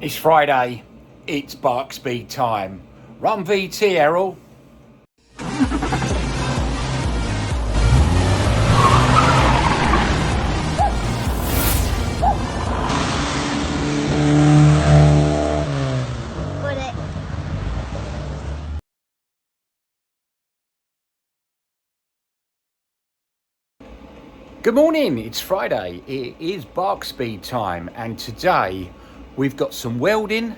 It's Friday, it's Barkspeed time. Run VT, Errol. Good morning, it's Friday, it is Barkspeed time, and today we've got some welding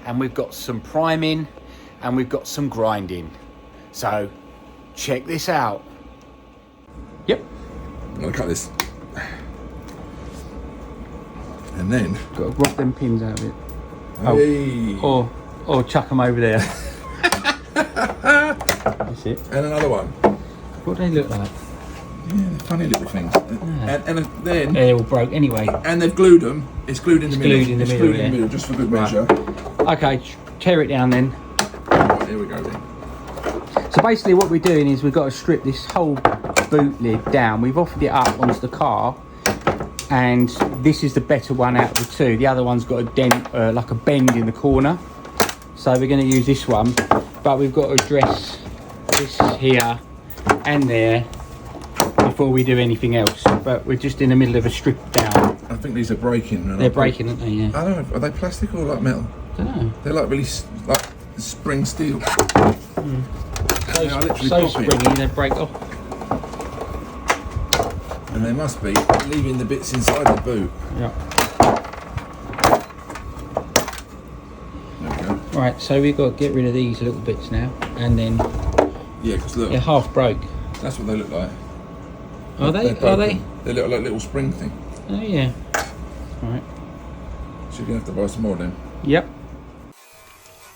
and we've got some priming and we've got some grinding. So check this out. Yep. I'm gonna cut this. And then Got to rock them pins out of it. Hey. Or chuck them over there. That's it. And another one. What do they look like? Yeah, they're funny little things. Yeah. And then They're all broke anyway. and they've glued them. It's glued in the middle. Glued in the It's middle, glued in yeah. the middle, just for good measure. Okay, tear it down then. Right, here we go then. So basically what we're doing is we've got to strip this whole boot lid down. We've offered it up onto the car, and this is the better one out of the two. The other one's got a dent, like a bend in the corner. So we're going to use this one, but we've got to address this here and there before we do anything else. But we're just in the middle of a strip down. I think these are breaking. They're breaking, aren't they? Yeah. I don't know. Are they plastic or like metal? I don't know. They're like really like spring steel. So, They are literally so popping. springy, they break off. And they must be leaving the bits inside the boot. Yeah. There we go. Right, so we've got to get rid of these little bits now, and then Yeah, because look, they're half broke. that's what they look like. Are they? They're Are they? broken. They look like little spring thing. Oh yeah. All right. So you're gonna have to buy some more then. Yep.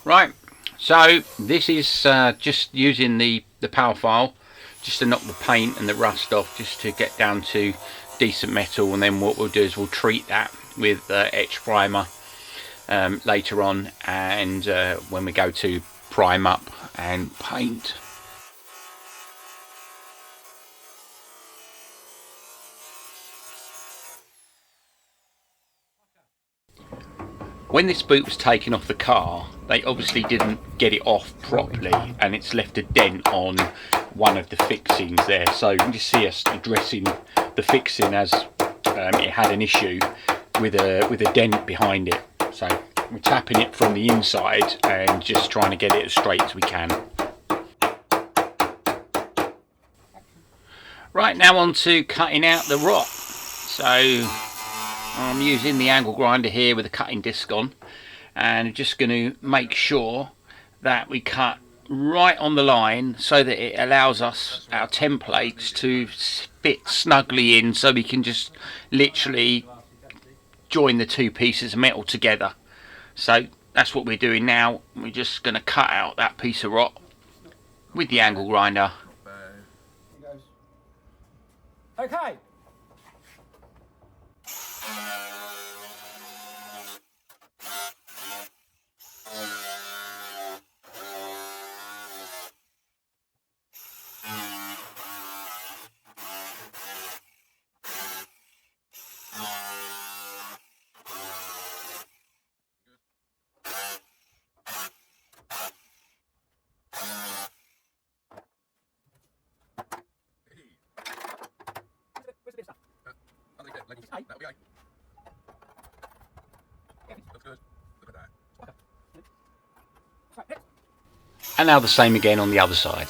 Right. So this is just using the power file, just to knock the paint and the rust off, just to get down to decent metal, and then what we'll do is we'll treat that with etch primer later on, and when we go to prime up and paint. When this boot was taken off the car, they obviously didn't get it off properly, and it's left a dent on one of the fixings there. So you can just see us addressing the fixing as it had an issue with a dent behind it. So we're tapping it from the inside and just trying to get it as straight as we can. Right, now on to cutting out the rot. So I'm using the angle grinder here with a cutting disc on, and just going to make sure that we cut right on the line so that it allows us, our templates, to fit snugly in, so we can just literally join the two pieces of metal together. So that's what we're doing now. We're just going to cut out that piece of rot with the angle grinder. Okay. And now the same again on the other side.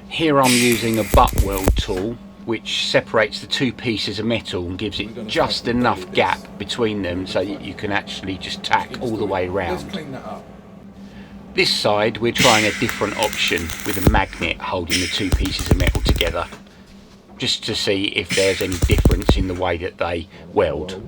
Here I'm using a butt weld tool, which separates the two pieces of metal and gives it just enough gap between them so that you can actually just tack all the way Let's around. clean that up. This side we're trying a different option with a magnet holding the two pieces of metal together, just to see if there's any difference in the way that they weld.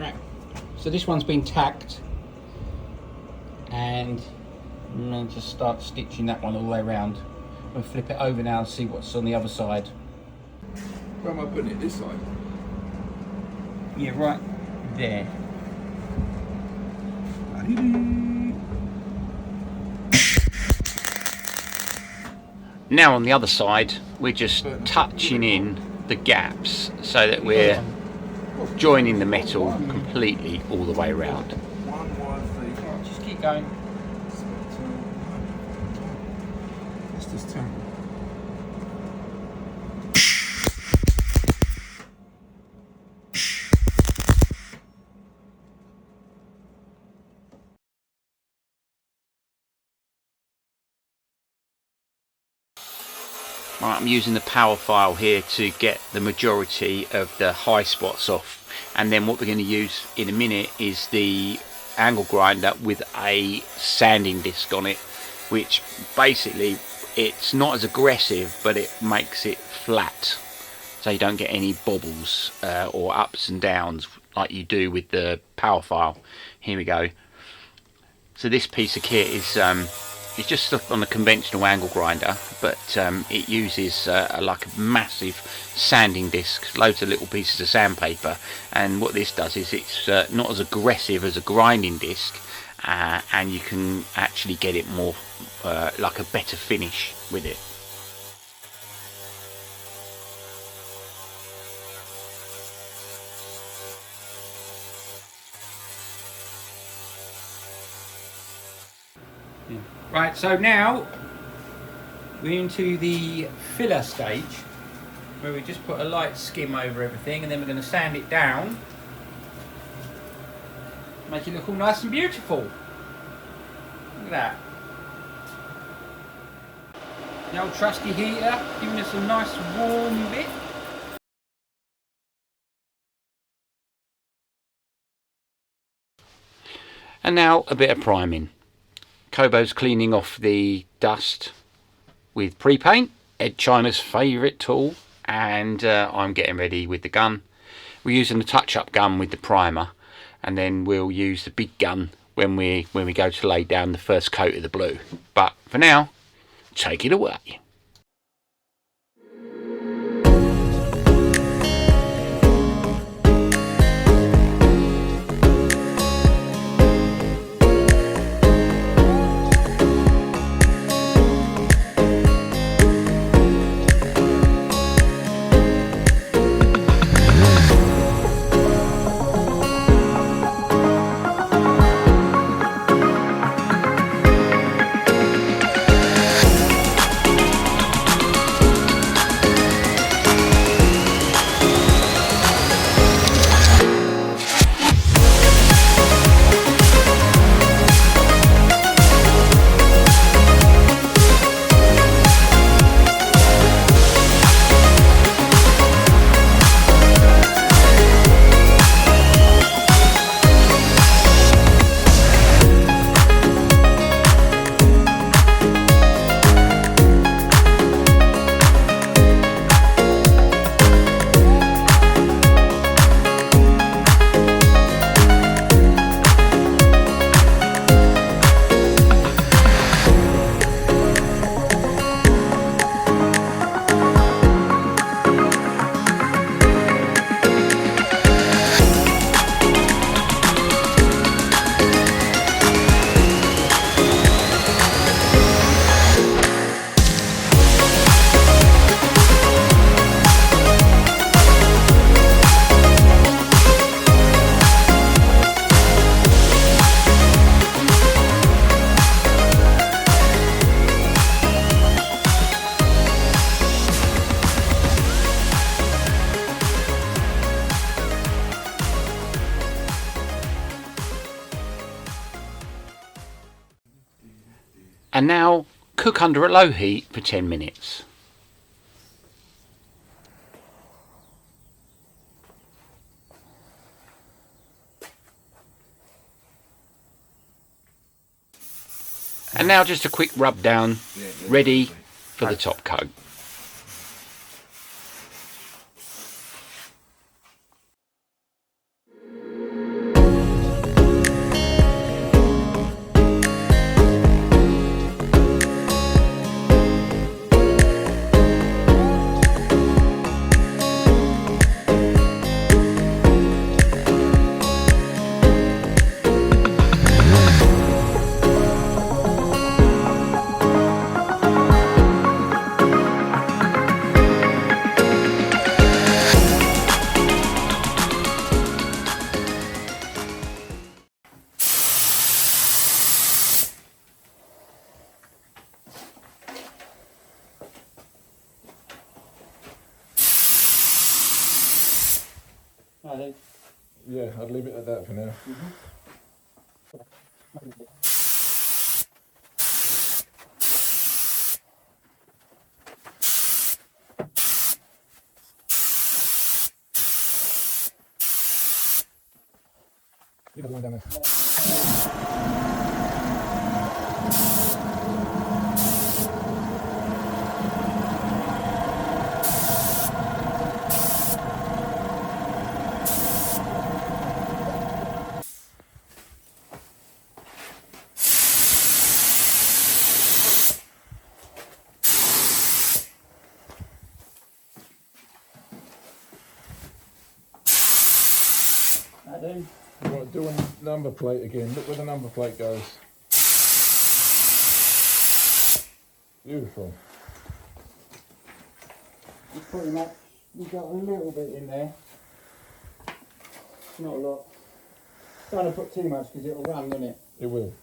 Right, so this one's been tacked, and I'm going to just start stitching that one all the way around. We'll flip it over now and see what's on the other side. Where am I putting it? This side? Yeah, right there. Now on the other side, we're just touching in the gaps so that we're joining the metal completely all the way around. Just keep going. Let's just temple. Right, I'm using the power file here to get the majority of the high spots off, and then what we're going to use in a minute is the angle grinder with a sanding disc on it, which basically it's not as aggressive, but it makes it flat so you don't get any bobbles or ups and downs like you do with the power file. Here we go. So this piece of kit is it's just on a conventional angle grinder, but it uses like a massive sanding disc, loads of little pieces of sandpaper, and what this does is it's not as aggressive as a grinding disc, and you can actually get it more like a better finish with it. Right, so now we're into the filler stage, where we just put a light skim over everything, and then we're going to sand it down, make it look all nice and beautiful. Look at that. The old trusty heater giving us a nice warm bit. And now a bit of priming. Kobo's cleaning off the dust with pre-paint, Ed China's favourite tool, and I'm getting ready with the gun. We're using the touch-up gun with the primer, and then we'll use the big gun when we go to lay down the first coat of the blue. But for now, take it away. And now cook under a low heat for 10 minutes. And now just a quick rub down, ready for the top coat. Yeah, I'd leave it at that for now. Leave that line down there. You want to do a number plate again. Look where the number plate goes. Beautiful. It's pretty much, you've got a little bit in there. Not a lot. Don't want to put too much because it'll run, won't it? It will.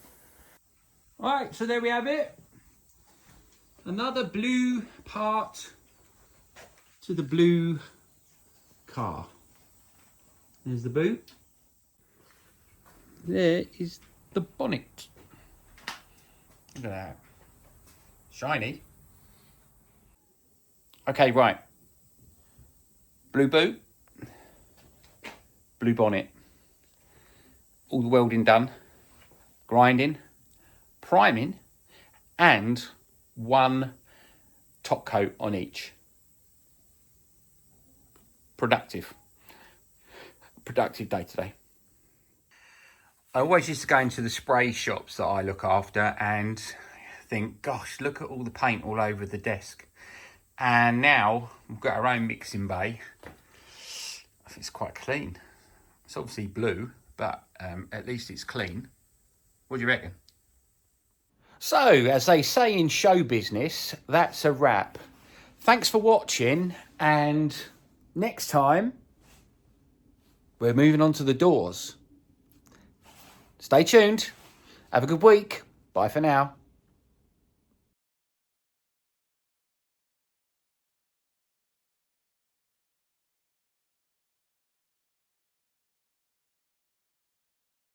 Right, so there we have it. Another blue part to the blue car. There's the boot. There is the bonnet. Look at that. Shiny. Okay, right. Blue boot. Blue bonnet. All the welding done. Grinding. Priming. And one top coat on each. Productive day today. I always used to go into the spray shops that I look after and think, gosh, look at all the paint all over the desk. And now we've got our own mixing bay. I think it's quite clean. It's obviously blue, but at least it's clean. What do you reckon? So, as they say in show business, that's a wrap. Thanks for watching, and next time we're moving on to the doors. Stay tuned. Have a good week. Bye for now.